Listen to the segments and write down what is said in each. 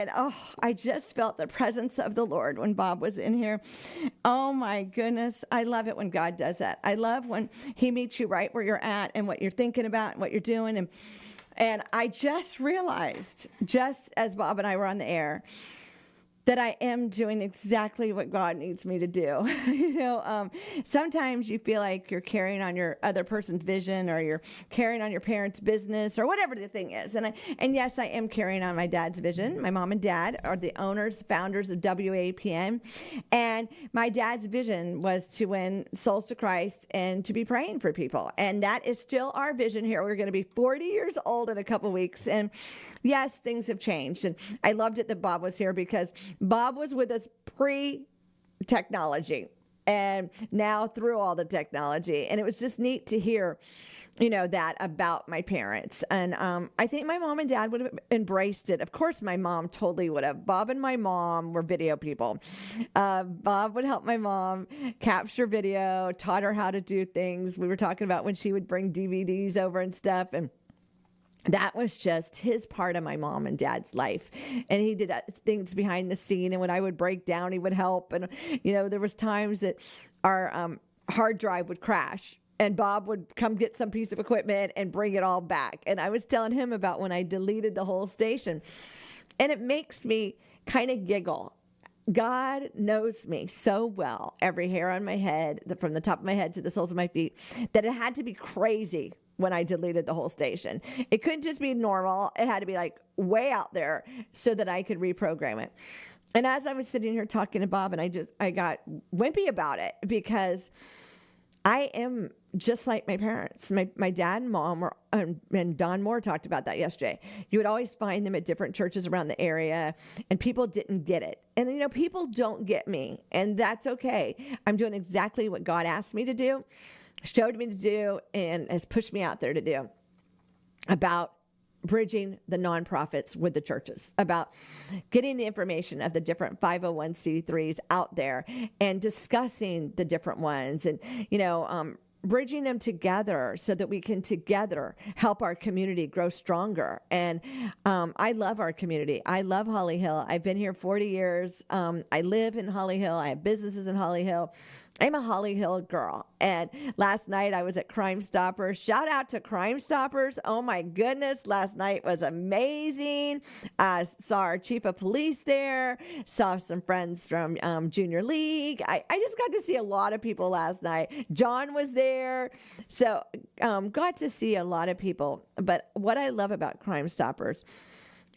And I just felt the presence of the Lord when Bob was in here. Oh my goodness. I love it when God does that. I love when he meets you right where you're at and what you're thinking about and what you're doing. And I just realized, just as Bob and I were on the air, that I am doing exactly what God needs me to do. Sometimes you feel like you're carrying on your other person's vision, or you're carrying on your parents' business, or whatever the thing is. And yes, I am carrying on my dad's vision. My mom and dad are the owners, founders of WAPN. And my dad's vision was to win souls to Christ and to be praying for people. And that is still our vision here. We're going to be 40 years old in a couple weeks. And yes, things have changed. And I loved it that Bob was here, because Bob was with us pre-technology and now through all the technology. And it was just neat to hear, that about my parents. And I think my mom and dad would have embraced it. Of course, my mom totally would have. Bob and my mom were video people. Bob would help my mom capture video, taught her how to do things. We were talking about when she would bring DVDs over and stuff. And that was just his part of my mom and dad's life. And he did things behind the scene. And when I would break down, he would help. And, there was times that our hard drive would crash, and Bob would come get some piece of equipment and bring it all back. And I was telling him about when I deleted the whole station. And it makes me kind of giggle. God knows me so well, every hair on my head, from the top of my head to the soles of my feet, that it had to be crazy when I deleted the whole station. It couldn't just be normal. It had to be like way out there so that I could reprogram it. And as I was sitting here talking to Bob, and I got wimpy about it, because I am just like my parents. My dad and mom were, and Don Moore talked about that yesterday. You would always find them at different churches around the area, and people didn't get it. And, people don't get me, and that's okay. I'm doing exactly what God asked me to do, showed me to do, and has pushed me out there to do, about bridging the nonprofits with the churches, about getting the information of the different 501c3s out there and discussing the different ones, and, bridging them together so that we can together help our community grow stronger. And I love our community. I love Holly Hill. I've been here 40 years. I live in Holly Hill. I have businesses in Holly Hill. I'm a Holly Hill girl. And last night I was at Crime Stoppers. Shout out to Crime Stoppers. Oh my goodness. Last night was amazing. I saw our chief of police there, saw some friends from Junior League. I just got to see a lot of people last night. John was there. So got to see a lot of people. But what I love about Crime Stoppers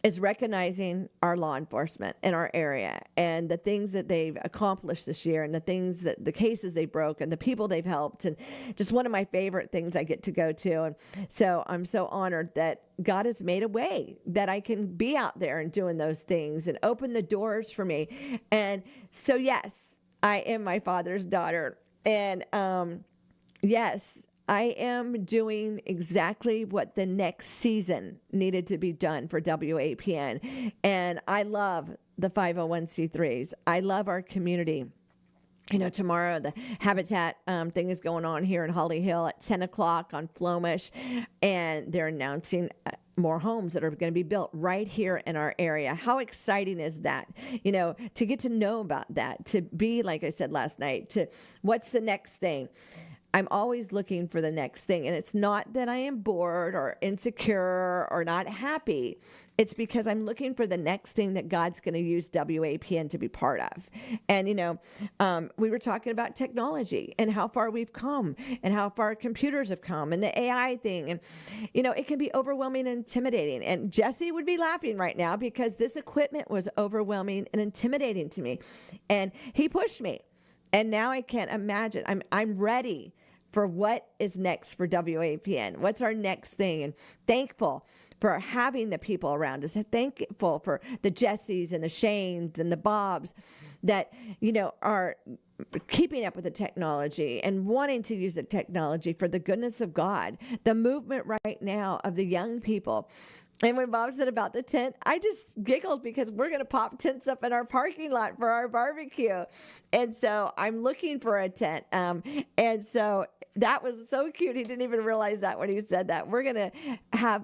is recognizing our law enforcement in our area and the things that they've accomplished this year, and the cases they broke, and the people they've helped. And just one of my favorite things I get to go to. And so I'm so honored that God has made a way that I can be out there and doing those things and open the doors for me. And so, yes, I am my father's daughter. And yes, I am doing exactly what the next season needed to be done for WAPN. And I love the 501c3s. I love our community. Tomorrow the Habitat thing is going on here in Holly Hill at 10 o'clock on Flomish. And they're announcing more homes that are going to be built right here in our area. How exciting is that? To get to know about that, to be, like I said last night, to what's the next thing? I'm always looking for the next thing. And it's not that I am bored or insecure or not happy. It's because I'm looking for the next thing that God's going to use WAPN to be part of. And, we were talking about technology and how far we've come and how far computers have come and the AI thing. And, it can be overwhelming and intimidating. And Jesse would be laughing right now, because this equipment was overwhelming and intimidating to me. And he pushed me. And now I can't imagine. I'm ready for what is next for WAPN. What's our next thing? And thankful for having the people around us. Thankful for the Jessies and the Shanes and the Bobs that, are keeping up with the technology and wanting to use the technology for the goodness of God. The movement right now of the young people And when Bob said about the tent, I just giggled because we're going to pop tents up in our parking lot for our barbecue. And so I'm looking for a tent. And so that was so cute. He didn't even realize that when he said that. We're going to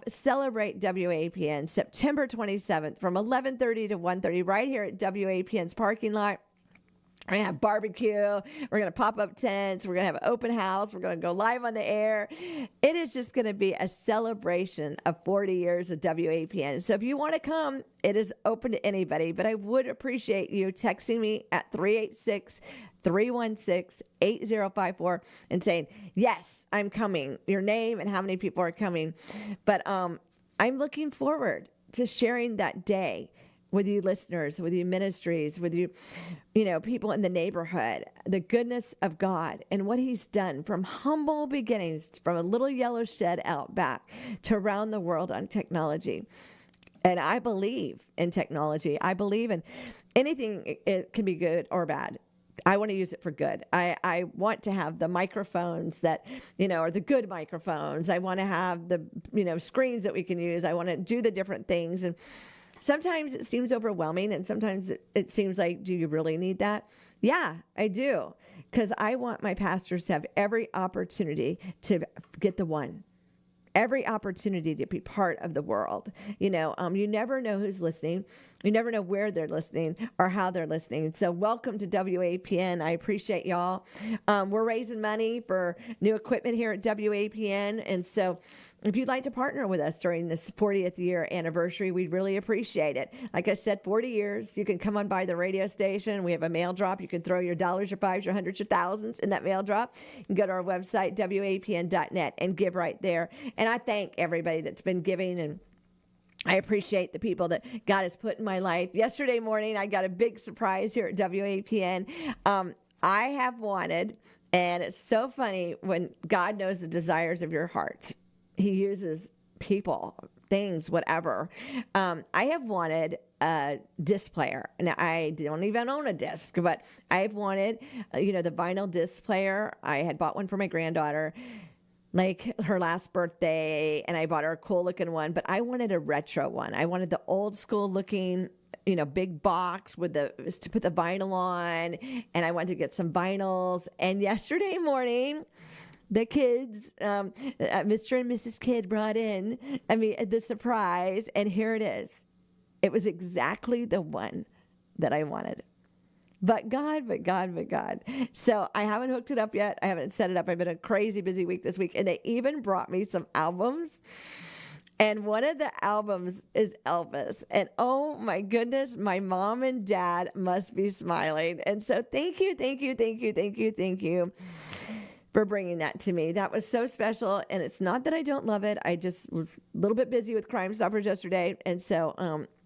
celebrate WAPN September 27th from 11:30 to 1:30 right here at WAPN's parking lot. We're going to have barbecue. We're going to pop up tents. We're going to have an open house. We're going to go live on the air. It is just going to be a celebration of 40 years of WAPN. So if you want to come, it is open to anybody. But I would appreciate you texting me at 386-316-8054 and saying, yes, I'm coming. Your name and how many people are coming. But I'm looking forward to sharing that day with you listeners, with you ministries, with you, people in the neighborhood, the goodness of God and what he's done from humble beginnings, from a little yellow shed out back to around the world on technology. And I believe in technology. I believe in anything. It can be good or bad. I want to use it for good. I want to have the microphones that, are the good microphones. I want to have the, screens that we can use. I want to do the different things. And sometimes it seems overwhelming, and sometimes it seems like, do you really need that? Yeah, I do, because I want my pastors to have every opportunity to get the one, every opportunity to be part of the world. You never know who's listening. You never know where they're listening or how they're listening. So welcome to WAPN. I appreciate y'all. We're raising money for new equipment here at WAPN. And so if you'd like to partner with us during this 40th year anniversary, we'd really appreciate it. Like I said, 40 years. You can come on by the radio station. We have a mail drop. You can throw your dollars, your fives, your hundreds, your thousands in that mail drop. You can go to our website, WAPN.net, and give right there. And I thank everybody that's been giving, and I appreciate the people that God has put in my life. Yesterday morning, I got a big surprise here at WAPN. I have wanted, and it's so funny when God knows the desires of your heart. He uses people, things, whatever. I have wanted a disc player. Now, I don't even own a disc, but I've wanted, the vinyl disc player. I had bought one for my granddaughter, like her last birthday, and I bought her a cool looking one, but I wanted a retro one. I wanted the old school looking, big box to put the vinyl on, and I wanted to get some vinyls. And yesterday morning, the kids, Mr. and Mrs. Kidd brought in, the surprise, and here it is. It was exactly the one that I wanted. But God. So I haven't hooked it up yet. I haven't set it up. I've been a crazy busy week this week. And they even brought me some albums. And one of the albums is Elvis. And oh my goodness, my mom and dad must be smiling. And so thank you for bringing that to me. That was so special. And it's not that I don't love it. I just was a little bit busy with Crime Stoppers yesterday. And so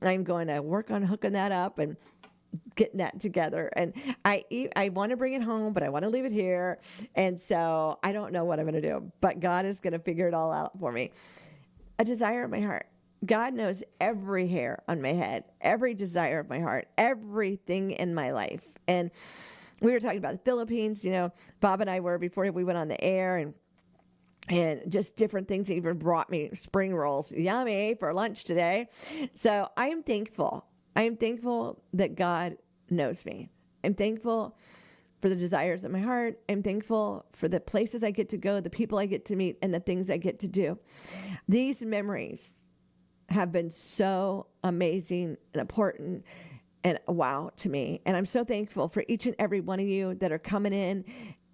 I'm going to work on hooking that up and getting that together. And I want to bring it home, but I want to leave it here. And so I don't know what I'm going to do, but God is going to figure it all out for me. A desire of my heart. God knows every hair on my head, every desire of my heart, everything in my life. And we were talking about the Philippines, Bob and I were before we went on the air, and just different things. He even brought me spring rolls, yummy, for lunch today. So I am thankful. I am thankful that God knows me. I'm thankful for the desires of my heart. I'm thankful for the places I get to go, the people I get to meet, and the things I get to do. These memories have been so amazing and important and wow to me. And I'm so thankful for each and every one of you that are coming in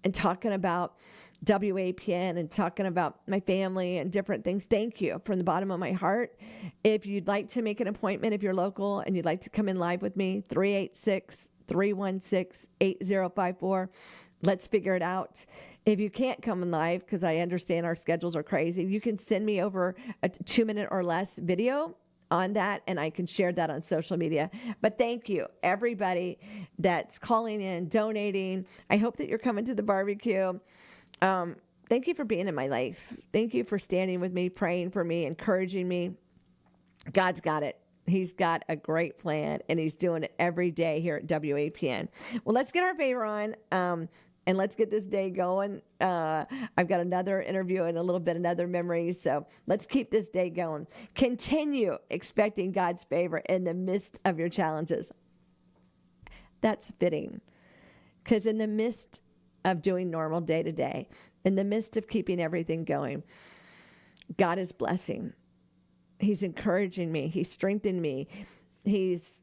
and talking about WAPN and talking about my family and different things. Thank you from the bottom of my heart. If you'd like to make an appointment, if you're local and you'd like to come in live with me, 386-316-8054. Let's figure it out. If you can't come in live, because I understand our schedules are crazy, you can send me over a 2-minute or less video on that, and I can share that on social media. But thank you, everybody that's calling in, donating. I hope that you're coming to the barbecue. Thank you for being in my life. Thank you for standing with me, praying for me, encouraging me. God's got it. He's got a great plan, and he's doing it every day here at WAPN. Well, let's get our favor on. and let's get this day going. I've got another interview and a little bit another memory, so let's keep this day going. Continue expecting God's favor in the midst of your challenges. That's fitting, because in the midst of doing normal day to day, in the midst of keeping everything going, God is blessing. He's encouraging me. He's strengthening me. He's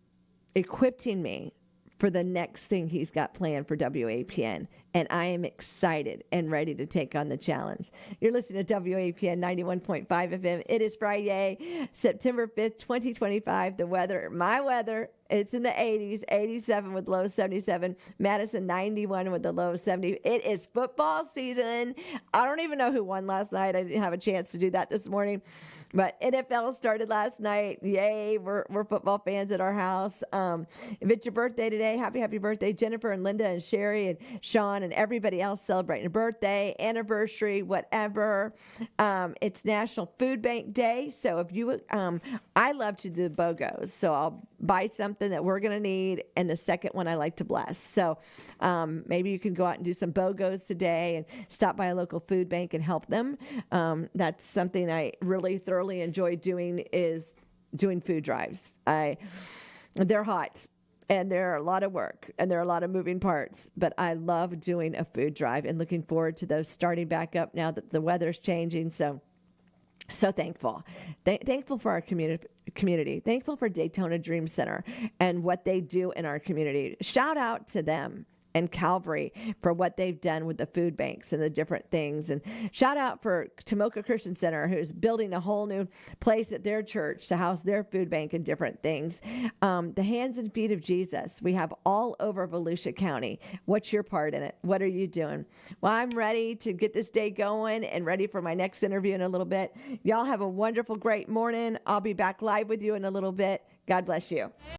equipping me for the next thing he's got planned for WAPN. And I am excited and ready to take on the challenge. You're listening to WAPN 91.5 FM. It is Friday, September 5th, 2025. The weather, my weather, it's in the 80s, 87 with low 77. Madison, 91 with the low 70. It is football season. I don't even know who won last night. I didn't have a chance to do that this morning. But NFL started last night. Yay, we're football fans at our house. If it's your birthday today, happy birthday, Jennifer and Linda and Sherry and Sean and everybody else celebrating a birthday, anniversary, whatever. It's National Food Bank Day. So if you, I love to do BOGOs. So I'll buy something that we're going to need, and the second one I like to bless. So maybe you can go out and do some BOGOs today and stop by a local food bank and help them. That's something I really thoroughly enjoy doing, is doing food drives. They're hot, and they're a lot of work, and there are a lot of moving parts, but I love doing a food drive and looking forward to those starting back up now that the weather's changing. So thankful. Thankful for our community. Thankful for Daytona Dream Center and what they do in our community. Shout out to them and Calvary for what they've done with the food banks and the different things. And shout out for Tomoka Christian Center, who's building a whole new place at their church to house their food bank and different things. The Hands and Feet of Jesus we have all over Volusia County. What's your part in it? What are you doing? Well, I'm ready to get this day going and ready for my next interview in a little bit. Y'all have a wonderful, great morning. I'll be back live with you in a little bit. God bless you.